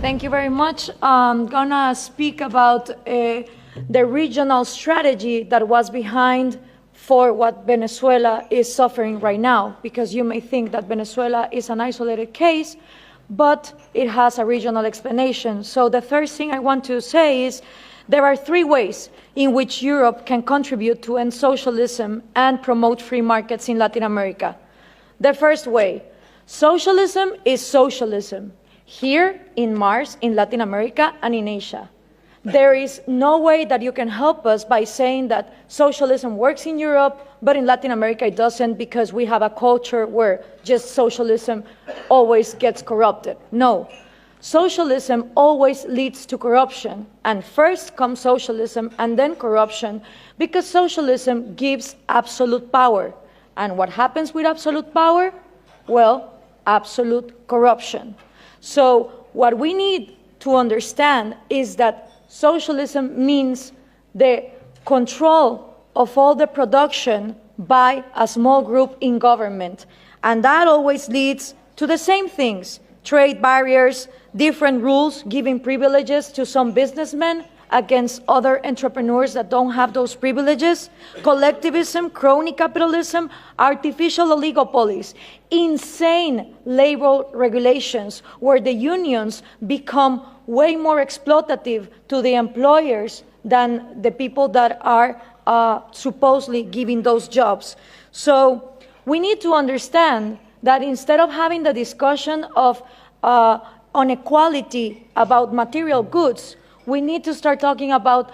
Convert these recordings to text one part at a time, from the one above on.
Thank you very much. I'm gonna speak about the regional strategy that was behind for what Venezuela is suffering right now, because you may think that Venezuela is an isolated case, but it has a regional explanation. So the first thing I want to say is there are three ways in which Europe can contribute to end socialism and promote free markets in Latin America. The first way, socialism is socialism, here in Mars, in Latin America, and in Asia. There is no way that you can help us by saying that socialism works in Europe, but in Latin America it doesn't, because we have a culture where just socialism always gets corrupted. No. Socialism always leads to corruption, and first comes socialism and then corruption, because socialism gives absolute power. And what happens with absolute power? Well, absolute corruption. So what we need to understand is that socialism means the control of all the production by a small group in government. And that always leads to the same things: trade barriers, different rules, giving privileges to some businessmen against other entrepreneurs that don't have those privileges, collectivism, crony capitalism, artificial oligopolies, insane labor regulations where the unions become way more exploitative to the employers than the people that are supposedly giving those jobs. So we need to understand that instead of having the discussion of inequality about material goods, we need to start talking about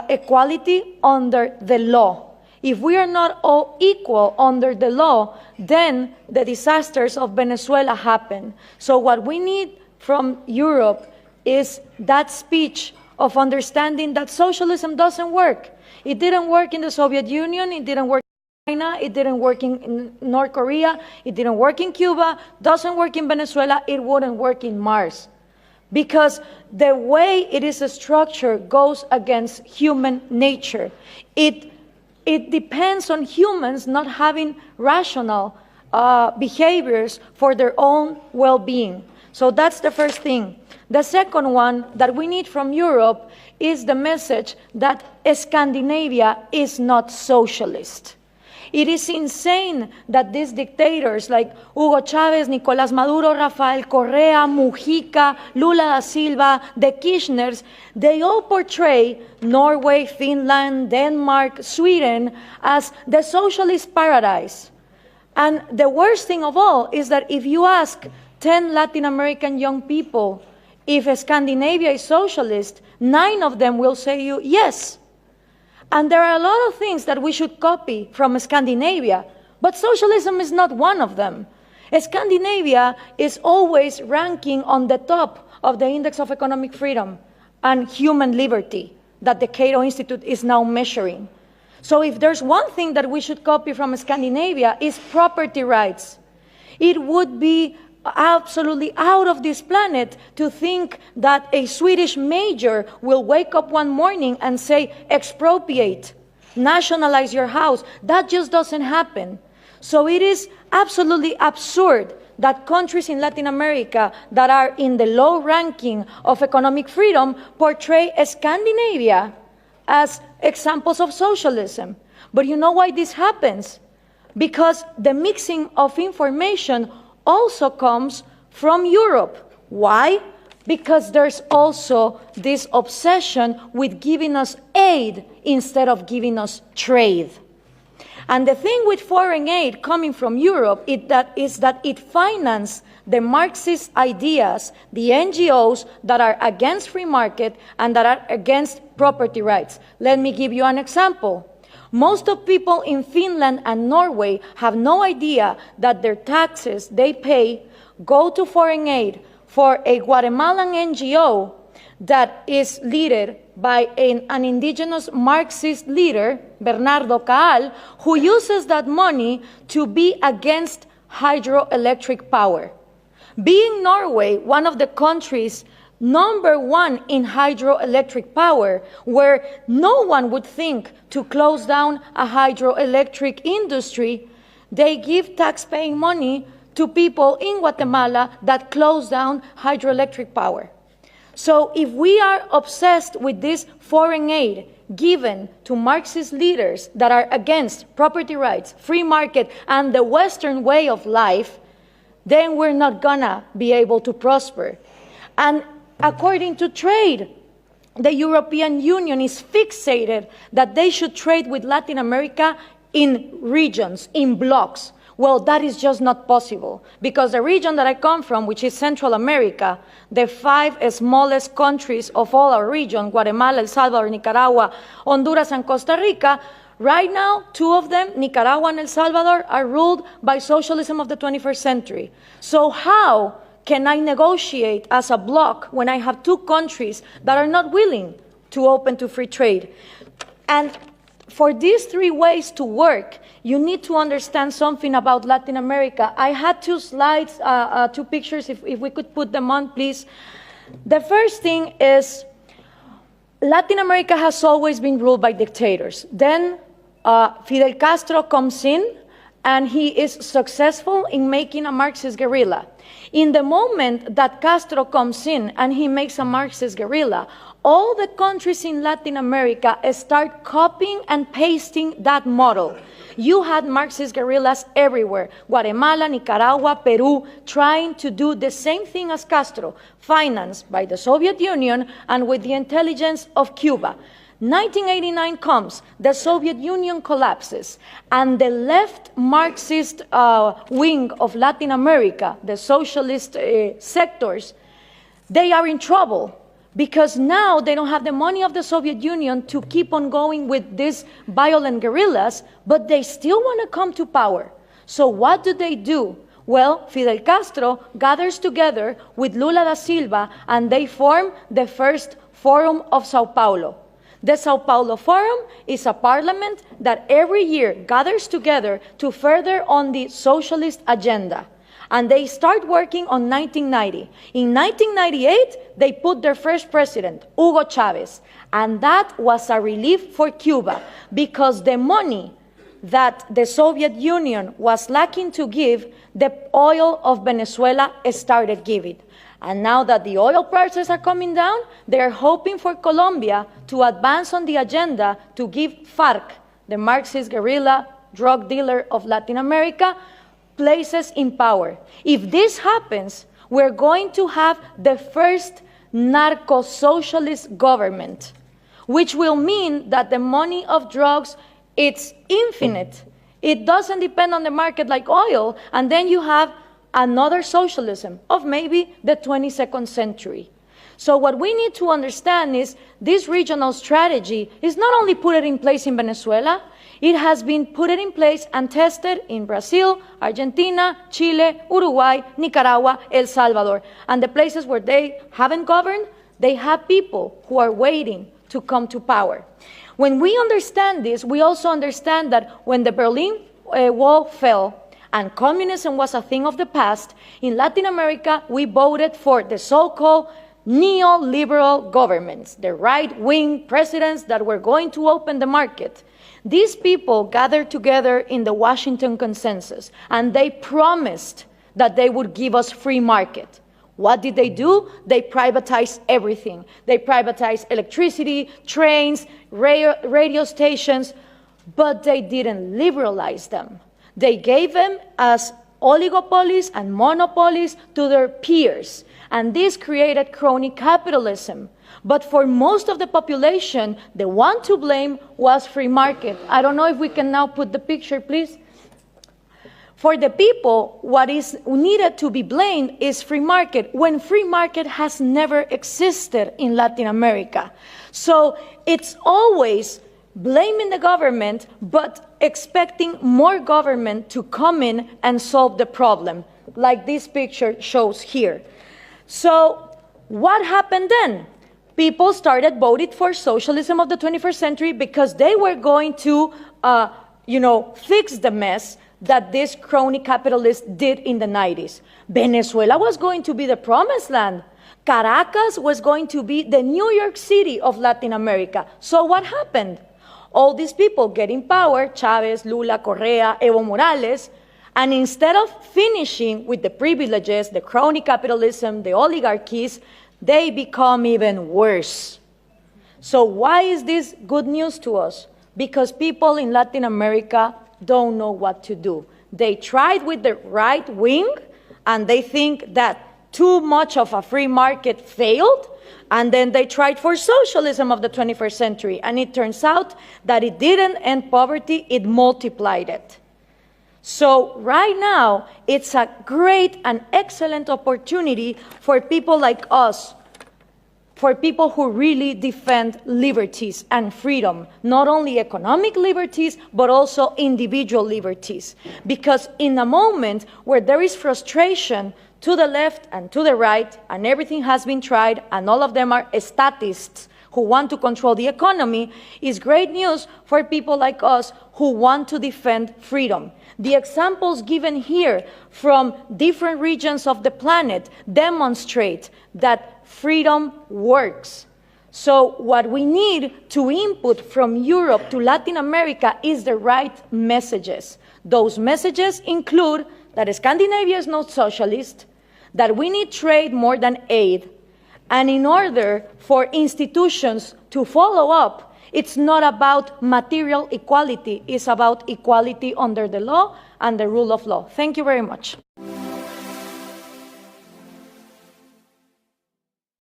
equality under the law. If we are not all equal under the law, then the disasters of Venezuela happen. So what we need from Europe is that speech of understanding that socialism doesn't work. It didn't work in the Soviet Union, it didn't work in China, it didn't work in North Korea, it didn't work in Cuba, doesn't work in Venezuela, it wouldn't work in Mars. Because the way it is structured goes against human nature. It depends on humans not having rational behaviors for their own well-being. So that's the first thing. The second one that we need from Europe is the message that Scandinavia is not socialist. It is insane that these dictators like Hugo Chavez, Nicolás Maduro, Rafael Correa, Mujica, Lula da Silva, the Kirchners, they all portray Norway, Finland, Denmark, Sweden as the socialist paradise. And the worst thing of all is that if you ask 10 Latin American young people if Scandinavia is socialist, 9 of them will say you yes. And there are a lot of things that we should copy from Scandinavia, but socialism is not one of them. Scandinavia is always ranking on the top of the Index of Economic Freedom and Human Liberty that the Cato Institute is now measuring. So if there's one thing that we should copy from Scandinavia is property rights. It would be absolutely out of this planet to think that a Swedish major will wake up one morning and say, expropriate, nationalize your house. That just doesn't happen. So it is absolutely absurd that countries in Latin America that are in the low ranking of economic freedom portray Scandinavia as examples of socialism. But you know why this happens? Because the mixing of information also comes from Europe. Why? Because there's also this obsession with giving us aid instead of giving us trade. And the thing with foreign aid coming from Europe is that it finances the Marxist ideas, the NGOs that are against free market and that are against property rights. Let me give you an example. Most of people in Finland and Norway have no idea that their taxes they pay go to foreign aid for a Guatemalan NGO that is led by an indigenous Marxist leader, Bernardo Caal, who uses that money to be against hydroelectric power. Being Norway one of the countries #1 in hydroelectric power, where no one would think to close down a hydroelectric industry, they give tax-paying money to people in Guatemala that close down hydroelectric power. So if we are obsessed with this foreign aid given to Marxist leaders that are against property rights, free market, and the Western way of life, then we're not gonna be able to prosper. And according to trade, the European Union is fixated that they should trade with Latin America in regions, in blocks. Well, that is just not possible, because the region that I come from, which is Central America, the 5 smallest countries of all our region, Guatemala, El Salvador, Nicaragua, Honduras, and Costa Rica, right now, 2 of them, Nicaragua and El Salvador, are ruled by socialism of the 21st century. So how can I negotiate as a bloc when I have 2 countries that are not willing to open to free trade? And for these 3 ways to work, you need to understand something about Latin America. I had 2 slides, 2 pictures, if we could put them on, please. The first thing is Latin America has always been ruled by dictators. Then Fidel Castro comes in, and he is successful in making a Marxist guerrilla. In the moment that Castro comes in and he makes a Marxist guerrilla, all the countries in Latin America start copying and pasting that model. You had Marxist guerrillas everywhere, Guatemala, Nicaragua, Peru, trying to do the same thing as Castro, financed by the Soviet Union and with the intelligence of Cuba. 1989 comes, the Soviet Union collapses, and the left Marxist wing of Latin America, the socialist sectors, they are in trouble, because now they don't have the money of the Soviet Union to keep on going with these violent guerrillas, but they still want to come to power. So what do? Well, Fidel Castro gathers together with Lula da Silva, and they form the first Forum of Sao Paulo. The Sao Paulo Forum is a parliament that every year gathers together to further on the socialist agenda. And they start working on 1990. In 1998, they put their first president, Hugo Chavez. And that was a relief for Cuba, because the money that the Soviet Union was lacking to give, the oil of Venezuela started giving. And now that the oil prices are coming down, they're hoping for Colombia to advance on the agenda to give FARC, the Marxist guerrilla drug dealer of Latin America, places in power. If this happens, we're going to have the first narco-socialist government, which will mean that the money of drugs, it's infinite. It doesn't depend on the market like oil, and then you have another socialism of maybe the 22nd century. So what we need to understand is this regional strategy is not only put in place in Venezuela, it has been put in place and tested in Brazil, Argentina, Chile, Uruguay, Nicaragua, El Salvador. And the places where they haven't governed, they have people who are waiting to come to power. When we understand this, we also understand that when the Berlin Wall fell, and communism was a thing of the past, in Latin America, we voted for the so-called neoliberal governments, the right-wing presidents that were going to open the market. These people gathered together in the Washington Consensus, and they promised that they would give us free market. What did they do? They privatized everything. They privatized electricity, trains, radio stations, but they didn't liberalize them. They gave them as oligopolies and monopolies to their peers, and this created crony capitalism. But for most of the population, the one to blame was free market. I don't know if we can now put the picture, please. For the people, what is needed to be blamed is free market, when free market has never existed in Latin America. So it's always blaming the government, but expecting more government to come in and solve the problem, like this picture shows here. So what happened then? People started voting for socialism of the 21st century because they were going to, fix the mess that this crony capitalists did in the 90s. Venezuela was going to be the promised land. Caracas was going to be the New York City of Latin America. So what happened? All these people get in power, Chavez, Lula, Correa, Evo Morales, and instead of finishing with the privileges, the crony capitalism, the oligarchies, they become even worse. So why is this good news to us? Because people in Latin America don't know what to do. They tried with the right wing, and they think that too much of a free market failed, and then they tried for socialism of the 21st century, and it turns out that it didn't end poverty, it multiplied it. So right now, it's a great and excellent opportunity for people like us, for people who really defend liberties and freedom, not only economic liberties, but also individual liberties. Because in a moment where there is frustration to the left and to the right, and everything has been tried, and all of them are statists who want to control the economy, is great news for people like us who want to defend freedom. The examples given here from different regions of the planet demonstrate that freedom works. So what we need to input from Europe to Latin America is the right messages. Those messages include that Scandinavia is not socialist, that we need trade more than aid, and in order for institutions to follow up, it's not about material equality, it's about equality under the law and the rule of law. Thank you very much.